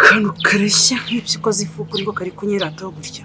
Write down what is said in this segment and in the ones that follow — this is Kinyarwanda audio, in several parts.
Kanu kareshya nk'ibyo ukoze ifu kuri ko kari kunyerataho gutya.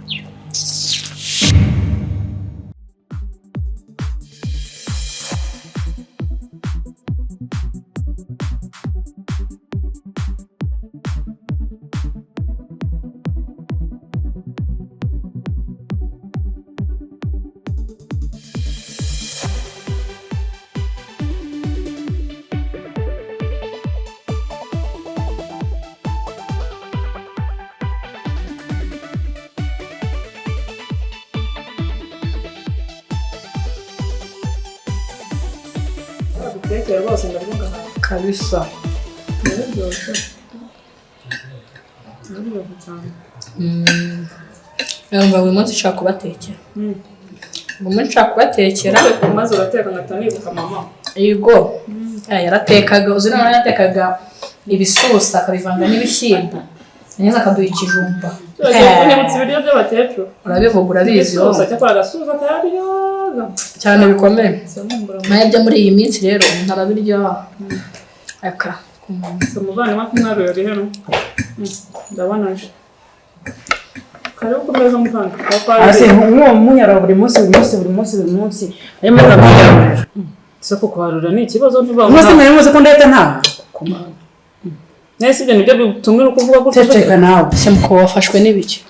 Kabisa. Buri munsi nshaka kubatekera. Buri munsi nshaka kubatekera. Maze urateka ngatanibuka mama. Yego. Yaratekaga, uzi nawe yatekaga ibisusa akabivanga n'ibishyimbo. Neza akaduha ikijumba. Unibutse ibiryo by'abatekuru. Urabivuga urabizi. Ibisusa cyakora agasusa kayaryoga. Cyane bikomeye. Mayabya muri iyi minsi rero ntarabirya. Aka. Samuvana makumwaro yari hano. Ndabanaje. Kare ukomeza muvanga. Ase uwo munyara buri munsi. Ayo mugabira. Sako kwarura ni ikibazo ntuba. Mwese mwese ko ndahita nta. Komana. Nese ibyo nibyo bitumira ukuvuga gutyo. Ceceka nawe. Se muko wafashwe n'ibiki?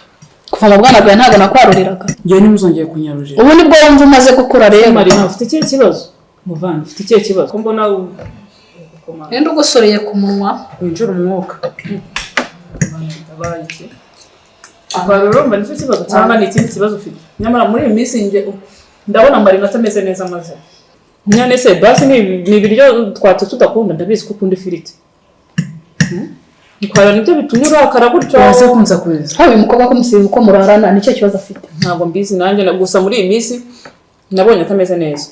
Kuva mu bwana bwawe ntago nakwaruriraga. Ngiye nimuzongeye kunyarurira. Ubu nibwo wumva umaze gukura rero. Marina ufite ikihe kibazo? Muvana ufite ikihe kibazo? Ko mbona Ende ugusoreye ku munwa. Winjura umwuka. Abaye iki? Akwarura mba nicyo kibazo cyangwa ni ikindi kibazo ufite. Nyamara muri iyi minsi nje ndabona Marina atameze neza maze. Nyane se basi ni ibiryo twate tudakunda ndabizi ko ukunda ifiriti. Nikwara nibyo bitumye urakara gutyo. Wase kunza kweza. Hawe mukobwa ko musibe uko murarana nicyo kibazo afite. Ntabwo mbizi nanjye gusa muri iyi minsi nabonye atameze neza.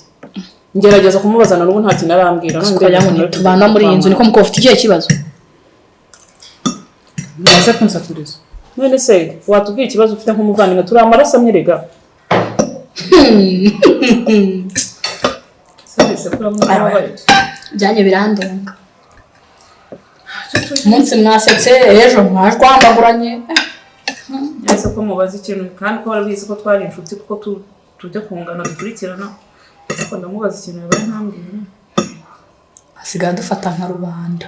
Ngerageza kumubazana n'ubu nta kintu arambwira none ndajya ngo tubana muri iyi nzu niko muko ufite ikihe kibazo. Wase kunza kweza. None se watubwiye ikibazo ufite nk'umuvandimwe turi amaraso amwerega. Sese kuramubara. Byanye birandenga. Munsi mwasetse ejo mwajwambaguranye. Yese ko mubaza ikintu kandi ko barabizi ko twari inshuti kuko tujya kungana dukurikirana. Ariko ndamubaza ikintu yabaye ntambwira. Asigaye dufata nka rubanda.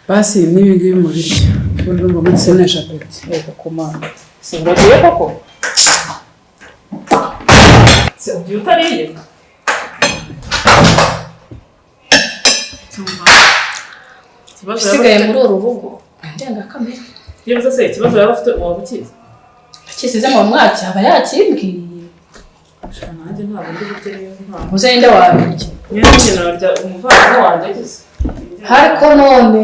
Basi nibi ngibi mu biryo. Ubundi ngo mutse nesha peti. Reka komanda. Se uragiye koko? Se ugiye utariye? Sigaye muri uru rugo. Ndenga kamera. Yewe se ikibazo yaba afite wabukize. Akisize mu mwaki aba yakimbwiye. Nanjye ntabwo ndi butereye ntabwo. Uzende wabiki. Nyine narya umuvandimwe wanjye ageze. Hariko none.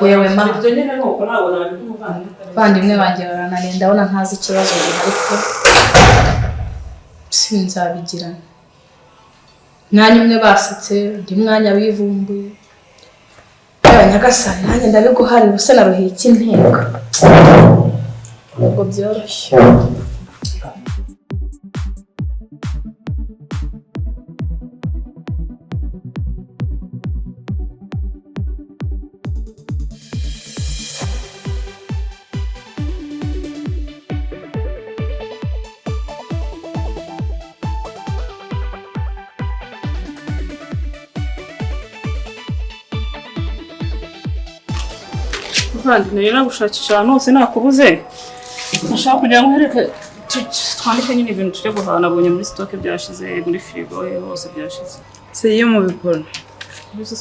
Yewe ma. Ibyo nyine nuko ntabwo nabyo umuvandimwe. Bandimwe banjye barananiye ndabona ntazi ikibazo ariko sinzabigirana. Mwanya umwe basetse undi mwanya bivumbuye. Nyagasani nanjye ndabiguharira ubuse naruhiye ikinteka. Ubwo byoroshye. Kandi nari gushakisha ahantu hose nakubuze. Nashaka kugira ngo hereke twandike nyine ibintu tujye guhana nabonye muri stock byashize muri frigo hose byashize. Se iyo mu bikora. Bizo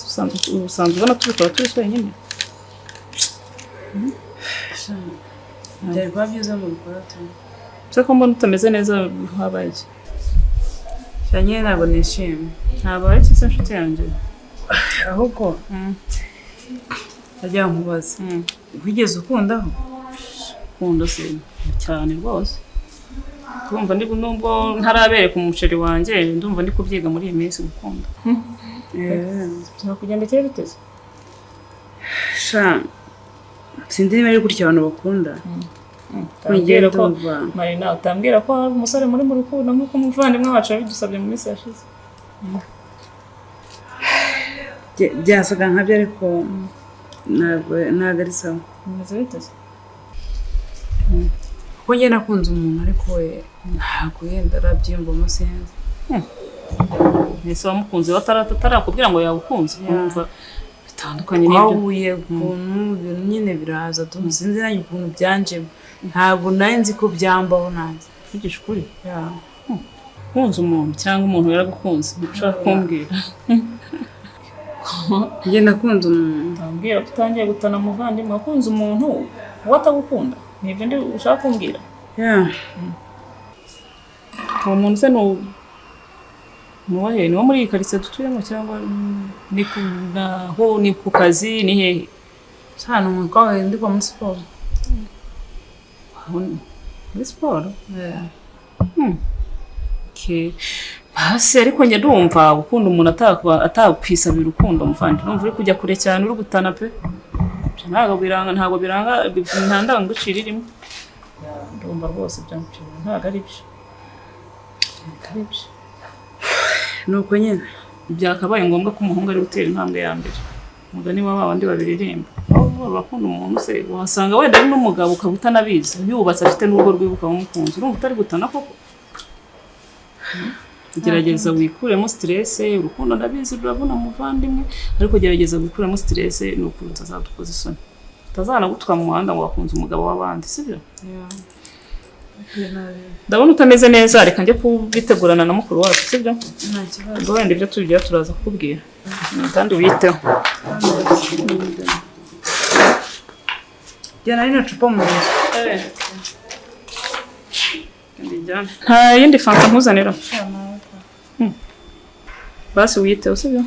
usanzwe ubona tubikora turi twenyine. Byari kuba byiza mu bikora tu. Se ko mbona utameze neza habaye iki? Cyanye ntabwo nishimye. Habaye iki se nshuti yanjye? Ahubwo ajya mubaza. Wigeze ukundaho? Kunda se cyane rwose. Kumva ndi nubwo ntarabereka umuceri wanjye ndumva ndi kubyiga muri iyi minsi gukunda. Kugenda cyane biteze. Sha sindi bari gutya abantu bakunda. Tambwira ko Marina utambwira ko umusore muri mu rukundo nk'uko umuvandimwe wacu yabidusabye mu minsi yashize. byasaga nkabyo ariko ntabwo ari sawa. Bimeze bite se? Ko njye nakunze umuntu ariko we ntabwo yenda arabyiyumvamo sinzi. Ese wamukunze atarakubwira ngo yagukunze kumva bitandukanye n'ibyo. Wahuye ukuntu ibintu nyine biraza sinzi nanjye ukuntu byanjemo. Ntabwo nari nzi ko byambaho nanjye. Uvugisha ukuri? Kunze umuntu cyangwa umuntu yaragukunze ushaka kumbwira. Njye nakunze umuntu. Ndambwira ko utangiye gutana muvandimwe wakunze umuntu watagukunda. Nibyo ndi ushaka kumbwira? Uwo muntu se ni wo muri iyi karitsiye dutuyemo cyangwa ni ku kazi ni hehe? Cyane umwuka ndi kwa muri siporo. Muri siporo? Basi ariko njye ndumva gukunda umuntu atakwisabira urukundo muvandi. Numva uri kujya kure cyane uri gutana pe. Ntabwo biranga nta ndangagaciro irimo. Ndumva rwose ntabwo ari byo. Nuko nyine byakabaye ngombwa ko umuhungu ari gutera intambwe ya mbere. Umugani wa babandi babiririmba. Bakunda umuntu se wasanga wenda ari n'umugabo ukaba utanabizi. Yubatse afite n'urugo rwibuka umukunzi. Urumva utari gutana koko? Gerageza wikuremo stress, urukundo ndabizi ruravuna muvandimwe, ariko gerageza wikuremo stress nuko utazadukoza isoni. Utazana gutwa mu muhanda ngo wakunze umugabo w'abandi, sibyo? Ndabona utameze neza, reka njye kubitegurana na mukuru wacu, sibyo? nta kibazo. Wenda ibyo tugiye turaza kukubwira. Kandi witeho. Jya nari nacupa mu nzu. Nta yindi fanta nkuzanira. Basi witeho, sibyo?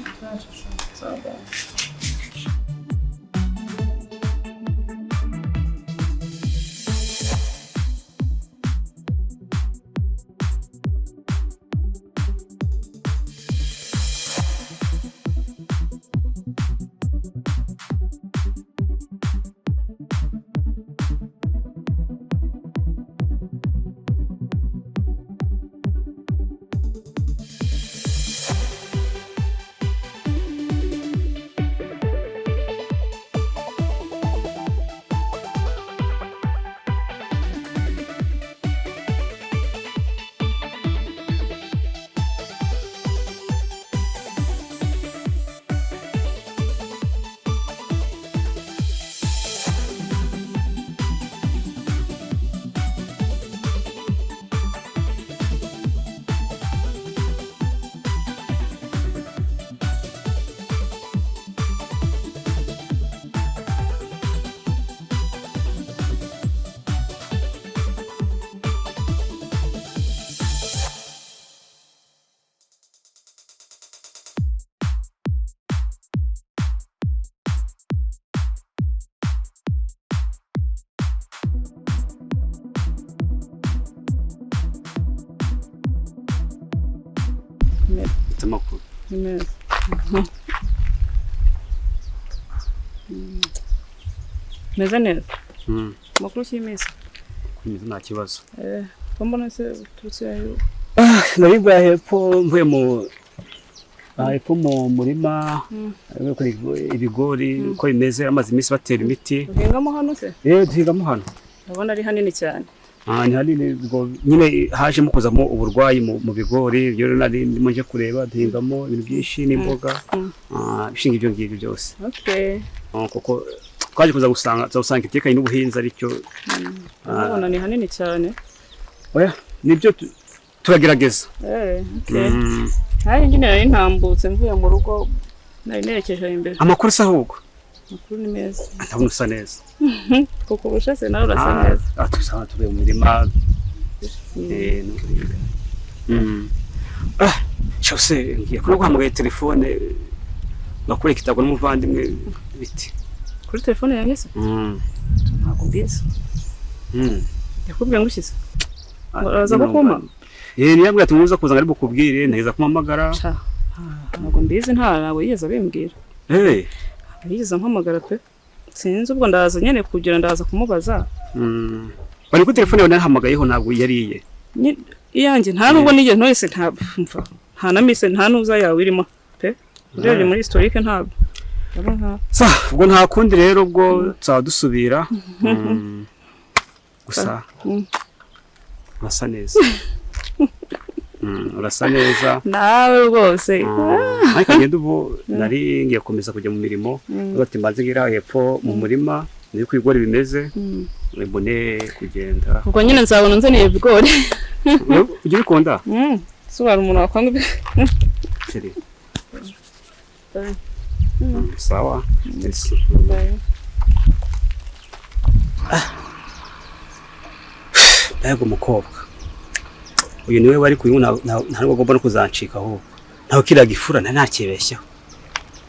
Amakuru. Neza. Meze neza. Amakuru cy'imisi. Kumeze nta kibazo. Mbona se turutse yayo. Naribwa hepfo mvuye mu murima kuri ibigori ko bimeze amazi imisi batera imiti. Uhingamo hano se? Duhingamo hano. Ndabona ari hanini cyane. Ni hanini nyine hajemo kuzamo uburwayi mu bigori rero nari ndimo nje kureba duhingamo ibintu byinshi n'imboga bishinga ibyo ngibyo byose. Kuko twaje kuza gusanga itekanye n'ubuhinzi aricyo. Ndabona ni hanini cyane. Oya nibyo turagerageza. Hari nyine nari ntambutse mvuye mu rugo nari nerekeje imbere. Amakuru se ahubwo? Amakuru ni meza. Ndabona usa neza. Kuko ubushase nawe urasa neza. Tusanga turi mu mirima. Cyose ngiye kuno guhamagaye telefone ngakure kitagwa n'umuvandimwe biti. Kuri telefone yanjye se? Ntabwo mbizi. Yakubwiye ngushize. Uraza gukoma? Niyabwira ati muza kuzanga ari bukubwire nteza kumamagara. Ntabwo mbizi ntabwo yigeze abimbwira. Yigeze ampamagara pe. Sinzi ubwo ndaza nyene kugira ndaza kumubaza. Bari ku telefone yawe nahamagayeho ntabwo yariye. Iyanjye nta nubwo nigeze nose ntabwo nta na mise nta nuza yawe irimo pe. Urebye muri historique ntabwo. sa ubwo nta kundi rero ubwo tuzaba dusubira gusa urasa neza urasa neza nawe rwose ariko ngende ubu nari ngiye gukomeza kujya mu mirimo ati mbanze ngira hepfo mu murima nzi ko ibigori bimeze mbone kugenda ubwo nyine nzabona nzaniye ibigori ujya ubikunda sobanura umuntu wakwanga Chérie. Sawa. Merci. Mbega umukobwa. Uyu niwe wari kuyu ntabwo agomba no kuzancika ahubwo. Ntaho kiraga ifura ntakibeshyaho.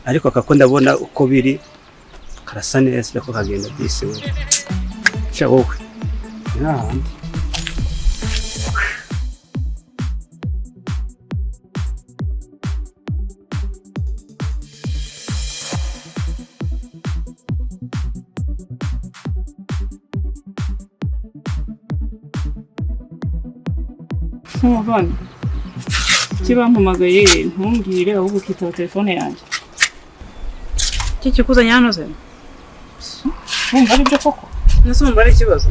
Ariko akako ndabona uko biri karasa neza nako kagenda byise we. Cya wowe. Nahandi. nk'umuvana kibampamagaye ntumbwire ahubwo ukitaba telefone yanjye iki kikuzanye hano se wumva ari byo koko nese wumva ari ikibazo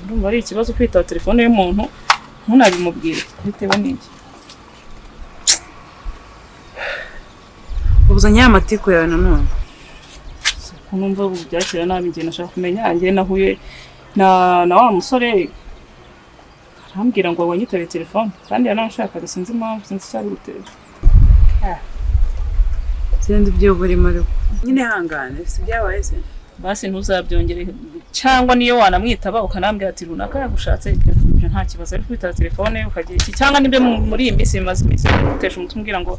ndumva ari ikibazo kwitaba telefone y'umuntu ntunabimubwire bitewe n'iki ubuzanye amatiku yawe nanone numva ubu byakira nabi njye nashaka kumenya njye nahuye na wa musore arambwira ngo wanyitare telefone kandi yanashakaga sinzi impamvu sinzi cyari gutera sindi byo burimo ariko nyine hangane si byabaye se basi ntuzabyongere cyangwa niyo wanamwitaba ukanambwira ati runaka yagushatse ibyo nta kibazo ari kwitaba telefone ukagira iki cyangwa nibyo muri iyi minsi bimaze iminsi gutesha umutwe umbwira ngo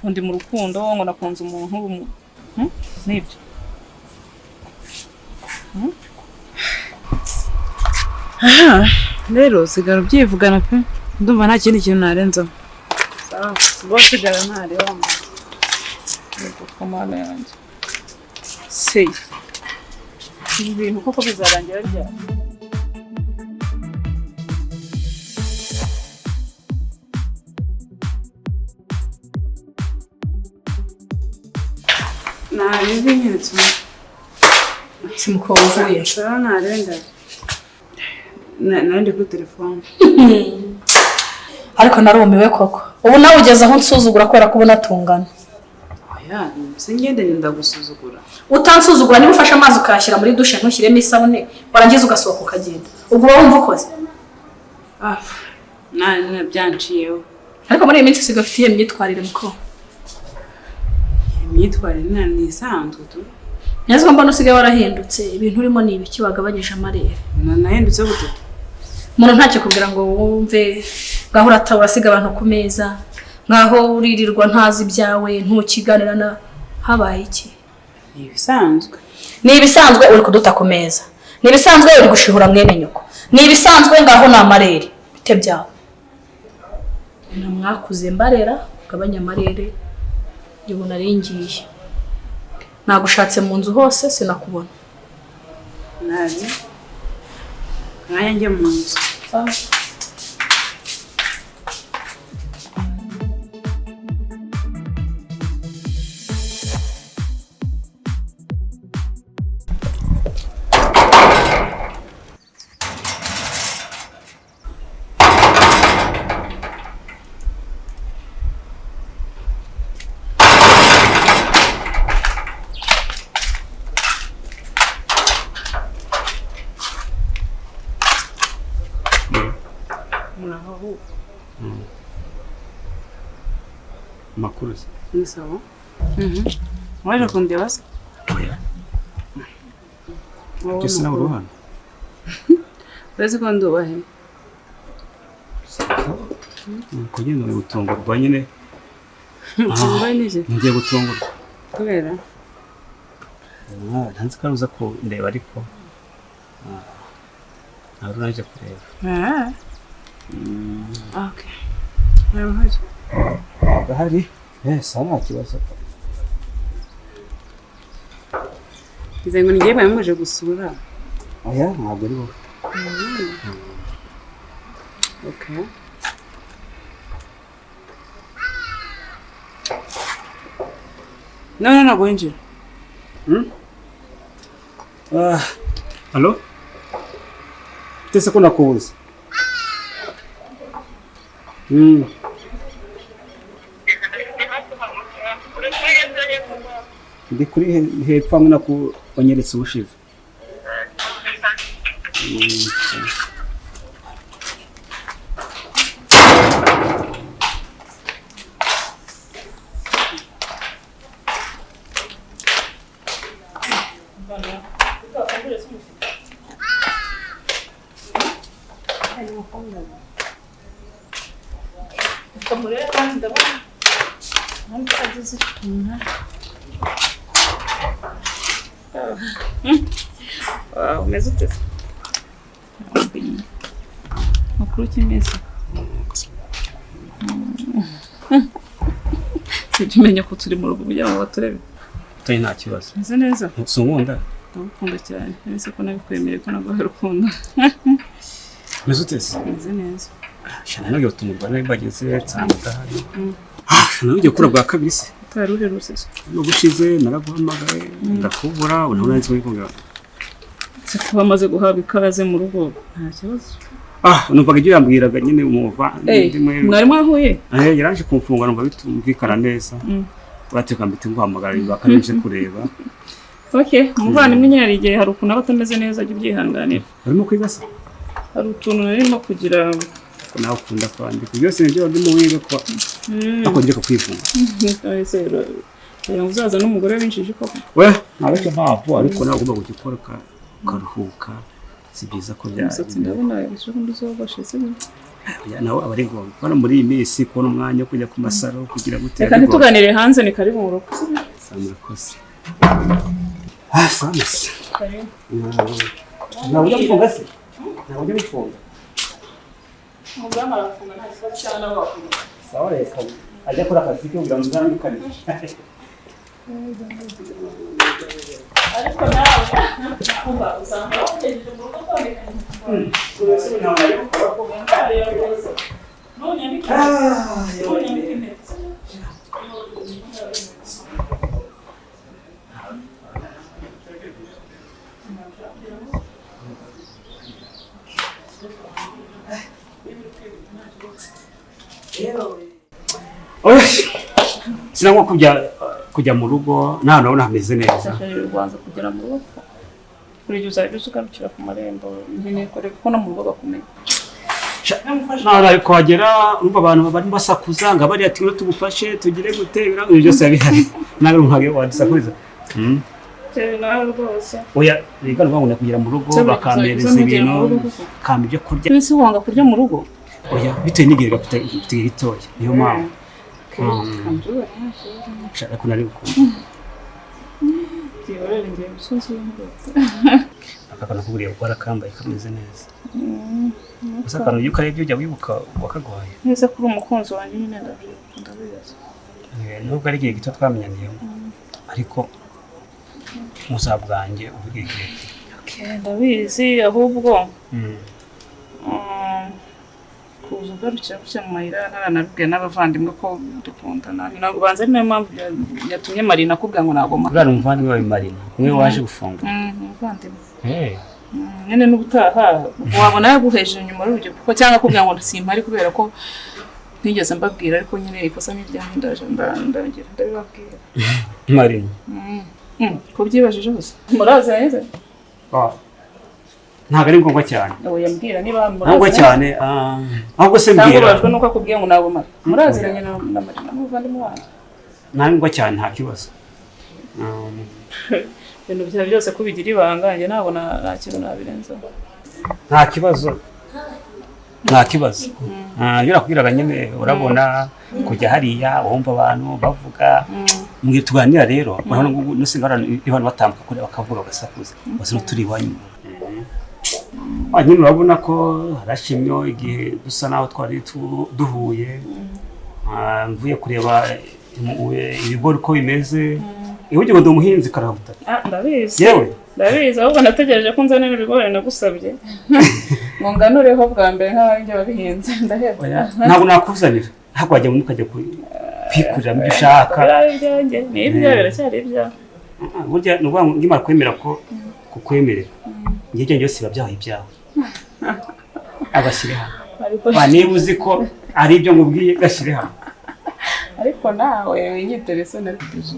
ndi mu rukundo ngo nakunze umuntu nibyo rero sigara ubyivugana pe ndumva nta kindi kintu narenzaho sawa bose sigara ntareba ku mana yanjye se ibi bintu koko bizarangira ryari ntarebe nyine simukovuye sawa ntarenga nandi kuri telefone ariko narumiwe koko ubu nawe ugeze aho nsuzugura kubera ko ubona tungana oya singende ndagusuzugura utansuzugura niba ufashe amazi ukayashyira muri dushe ntushyiremo isabune warangiza ugasohoka ukagenda ubwo uba wumva ukoze byanciyeho ariko muri iyi minsi usigaye ufite iyo myitwarire muko imyitwarire ni isanzwe tu neza mbona usigaye warahindutse ibintu urimo ni ibiki wagabanyije amarere nahindutse gute umuntu ntacyo kubwira ngo wumve ngaho urasiga abantu ku meza nkaho uririrwa ntazi ibyawe ntukiganirana habaye iki ni ibisanzwe uri kuduta ku meza ni ibisanzwe uri gushihura mwene nyoko ni ibisanzwe ngaho ni amarere bite byawe namwakuze mbarera ugabanya amarere igihe naringiye nagushatse mu nzu hose sinakubona nabi nkaya njye mu nzu makuru se ni sawa waje kundeba se Kese nawe uruhana uretse ko ndubahe kugenda mu gutungurwa nyine mbaye nije ngiye gutungurwa kubera ntanzi ko uza ko ndeba ariko ntabwo naje kureba okay yabaje bahari nta kibazo izengo ngiye bamuje gusura oya ntabwo ari wowe okay no winjira Halo? Tese ko nakubuze. Ndi kuri hepfo hamwe nako wanyeretse ubushize. Umeze ute? Makuru kimeze. Sijumenya ko turi mu rugo kugira ngo baturebe. Turi nta kibazo. Meze neza. Sunkunda. Ndakunda cyane. Nese ko nabikwemereye ko naguha urukundo. Meze ute se? Meze neza. Shana nabyo tumurwa nabi bageze tsamudahari. Nabyo kura bwa kabiri se. Utari uherutse se. No gushize naraguhamagaye ndakubura unabona nzi muri kumwe. Se kuba amaze guhabwa ikaze mu rugo nta kibazo. Numvaga ibyo yambwiraga nyine umuva ndimwe. Mwari mwahuye? Yaranje kumfunga numva bitumvikana neza. Bateka mbite nguhamagara bakarinje kureba. Okay, umuvandimwe nyine ari igihe hari ukuntu abatameze neza ajya ubyihanganira. Barimo kwigasa? Hari utuntu narimo kugira ko nawe ukunda kwandika byose nibyo ndimo wiga ko akongera kwifunga. Ese rero uzaza n'umugore winjije koko. Nawe cyo mpamvu ariko nawe ugomba gukora karuhuka. Si byiza ko bya. Ndabona ibisho ndizogoshe se. Nawe abari ngombwa. Bana muri iyi minsi kubona umwanya kujya ku masaro kugira gutera. Reka ntituganire hanze ni kari mu rugo. Samura kose. Samus. Nawe ujya gufunga se? Nawe ujya gufunga? Mugama arafunga nta kibazo cyane abafunga. Sawa reka. Ajya kora akazi ko kugira ngo uzandikane. Ariko nawe kumva usanga wategereje mu rugo kwandikana. Uretse nawe yo ko none yabika. Sinangwa kujya mu rugo nta nabona hameze neza. Rwanza kugera mu rugo. Kuri uzajya ugarukira ku marembo nyine ko no mu rugo bakumenya. Nara kwagera urumva abantu bari basakuza nga bari ati tugufashe tugire gutebira ibyo byose bihari. Nawe nkage wadisakuriza. Nawe rwose. Oya biga ngo kugera mu rugo bakambereza ibintu kamba ibyo kurya. Ese wanga kurya mu rugo? Oya bitewe n'igihe gafite gitoya niyo mpamvu. Shaka kunari gukunda. Tiyorere ngiye musozi w'ingo. Akakana kuburiye gukora kambaye kameze neza. Usakana yuko ari byo ujya wibuka wakagwaye. Nese kuri umukunzi wanjye nyine ndabibaza. Nubwo ari igihe gito twamenyaniyemo. Ariko musabwanjye ubwigire. Okay, ndabizi ahubwo. Kuza ugarukira gutya mu mayira naranabwiye n'abavandimwe ko dukundana. Ntabwo banze niyo mpamvu yatumye Marina akubwira ngo nagoma. Bwana umuvandimwe wawe Marina, umwe waje gufunga. Umuvandimwe. Nyine n'ubutaha wabona yaguheje inyuma y'urugero kuko cyangwa akubwira ngo simpari kubera ko ntigeze mbabwira ariko nyine ikosa n'iryanjye ndagira ndabibabwira. Marina. Ko byibajije hose. Muraza neza? Ntabwo ari ngombwa cyane. Oya mbwira niba muraza. Ngombwa cyane ahubwo se mbwira. Ntabwo bajwe nuko akubwiye ngo nagoma. Muraziranye na Marina n'umuvandimwe wanjye. Ntabwo cyane nta kibazo. Ibintu bya byose kubigira ibanga njye nabona nta kintu nabirenza. Nta kibazo. Nta kibazo. Birakubwiraga nyine urabona kujya hariya wumva abantu bavuga mbwira tuganira rero urabona ngo nusigara ibana batambuka kure bakavuga bagasakuza. Bose turi wanyu. Nyine urabona ko harashimyo igihe dusa naho twari duhuye. Mvuye kureba ibigori ko bimeze. Ihugiye ngo umuhinzi karahuta. Ndabizi. Yewe. Ndabizi ahubwo nategereje ko nzanira ibigori nagusabye. Ngo nganureho bwa mbere nk'abandi babihinze ndaheba. Ntabwo nakuzanira. Ntabwo wajya mu kajya kwikurira mu ushaka. Ni ibyo biracyari ibyo. burya ni ukuvuga ngo ngimara kwemera ko kukwemerera igihe cyose byose biba byahaye ibyawe agashyire hamwe niba uzi ko ari ibyo ngubwiye gashyire hamwe ariko nawe winyiterese narikuje